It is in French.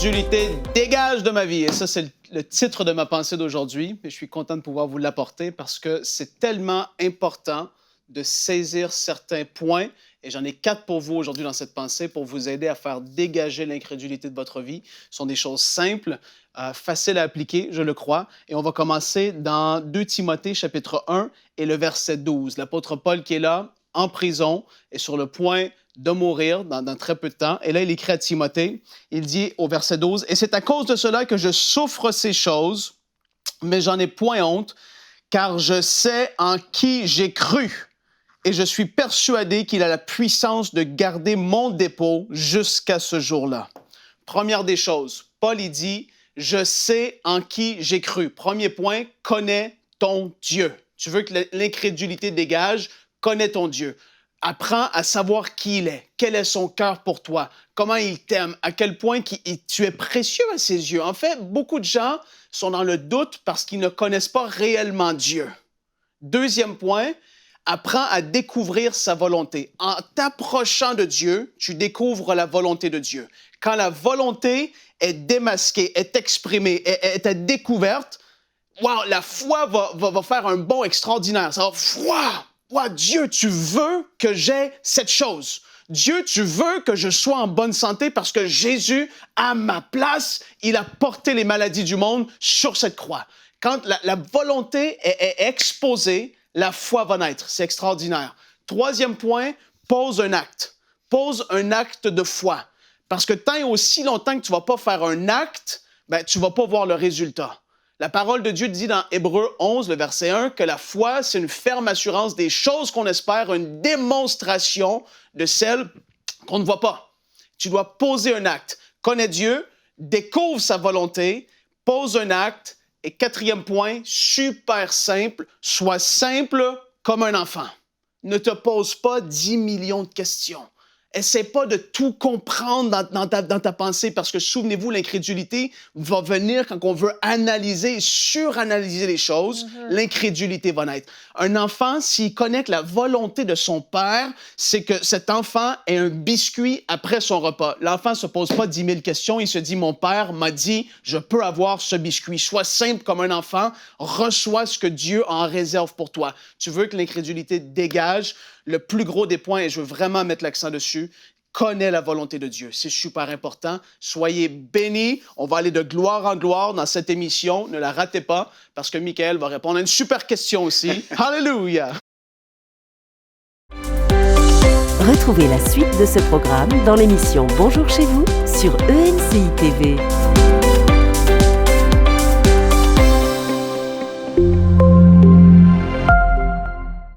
L'incrédulité dégage de ma vie. Et ça, c'est le titre de ma pensée d'aujourd'hui. Et je suis content de pouvoir vous l'apporter parce que c'est tellement important de saisir certains points. Et j'en ai 4 pour vous aujourd'hui dans cette pensée pour vous aider à faire dégager l'incrédulité de votre vie. Ce sont des choses simples, faciles à appliquer, je le crois. Et on va commencer dans 2 Timothée, chapitre 1 et le verset 12. L'apôtre Paul qui est là, en prison, est sur le point de mourir dans très peu de temps. Et là, il écrit à Timothée, il dit au verset 12, « Et c'est à cause de cela que je souffre ces choses, mais j'en ai point honte, car je sais en qui j'ai cru. Et je suis persuadé qu'il a la puissance de garder mon dépôt jusqu'à ce jour-là. » Première des choses, Paul, il dit, « Je sais en qui j'ai cru. » Premier point, connais ton Dieu. Tu veux que l'incrédulité dégage, connais ton Dieu. Apprends à savoir qui il est, quel est son cœur pour toi, comment il t'aime, à quel point tu es précieux à ses yeux. En fait, beaucoup de gens sont dans le doute parce qu'ils ne connaissent pas réellement Dieu. Deuxième point, apprends à découvrir sa volonté. En t'approchant de Dieu, tu découvres la volonté de Dieu. Quand la volonté est démasquée, est exprimée, est à découverte, wow, la foi va faire un bond extraordinaire. Ça va, wow! Wow, Dieu, tu veux que j'aie cette chose. Dieu, tu veux que je sois en bonne santé parce que Jésus, à ma place, il a porté les maladies du monde sur cette croix. Quand la volonté est exposée, la foi va naître. C'est extraordinaire. Troisième point, pose un acte. Pose un acte de foi. Parce que tant et aussi longtemps que tu ne vas pas faire un acte, ben, tu ne vas pas voir le résultat. La parole de Dieu dit dans Hébreux 11, le verset 1, que la foi, c'est une ferme assurance des choses qu'on espère, une démonstration de celles qu'on ne voit pas. Tu dois poser un acte. Connais Dieu, découvre sa volonté, pose un acte. Et quatrième point, super simple, sois simple comme un enfant. Ne te pose pas 10 millions de questions. Essaie pas de tout comprendre dans ta pensée parce que, souvenez-vous, l'incrédulité va venir quand on veut analyser et suranalyser les choses. L'incrédulité va naître. Un enfant, s'il connaît que la volonté de son père, c'est que cet enfant ait un biscuit après son repas. L'enfant ne se pose pas 10 000 questions. Il se dit, mon père m'a dit, je peux avoir ce biscuit. Sois simple comme un enfant. Reçois ce que Dieu en réserve pour toi. Tu veux que l'incrédulité dégage? Le plus gros des points, et je veux vraiment mettre l'accent dessus, connais la volonté de Dieu. C'est super important. Soyez bénis. On va aller de gloire en gloire dans cette émission. Ne la ratez pas parce que Michael va répondre à une super question aussi. Alléluia! Retrouvez la suite de ce programme dans l'émission Bonjour chez vous sur ENCI TV.